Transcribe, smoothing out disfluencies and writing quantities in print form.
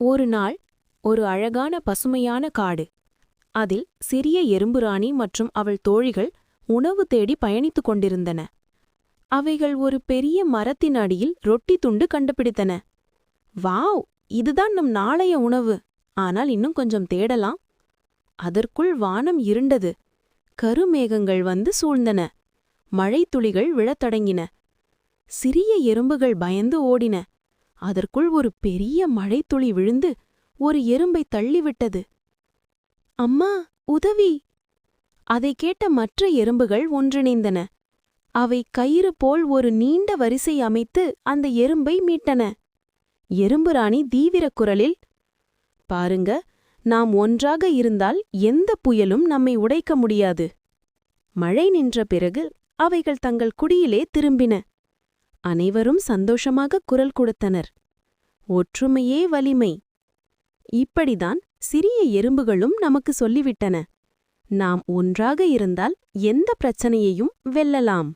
ஒரு நாள் ஒரு அழகான பசுமையான காடு. அதில் சிறிய எறும்புராணி மற்றும் அவள் தோழிகள் உணவு தேடி பயணித்துக் கொண்டிருந்தன. அவைகள் ஒரு பெரிய மரத்தின் அடியில் ரொட்டி துண்டு கண்டுபிடித்தன. வாவ், இதுதான் நம் நாளைய உணவு. ஆனால் இன்னும் கொஞ்சம் தேடலாம். அதற்குள் வானம் இருண்டது. கருமேகங்கள் வந்து சூழ்ந்தன. மழைத்துளிகள் விழத் தொடங்கின. சிறிய எறும்புகள் பயந்து ஓடின. அதற்குள் ஒரு பெரிய மழைத்துளி விழுந்து ஒரு எறும்பை தள்ளிவிட்டது. அம்மா, உதவி! அதைக் கேட்ட மற்ற எறும்புகள் ஒன்றிணைந்தன. அவை கயிறு போல் ஒரு நீண்ட வரிசை அமைத்து அந்த எறும்பை மீட்டன. எறும்புராணி தீவிரக் குரலில், பாருங்க, நாம் ஒன்றாக இருந்தால் எந்த புயலும் நம்மை உடைக்க முடியாது. மழை நின்ற பிறகு அவைகள் தங்கள் குடியிலே திரும்பின. அனைவரும் சந்தோஷமாக குரல் கொடுத்தனர். ஒற்றுமையே வலிமை. இப்படிதான் சிறிய எறும்புகளும் நமக்கு சொல்லிவிட்டன. நாம் ஒன்றாக இருந்தால் எந்த பிரச்சனையையும் வெல்லலாம்.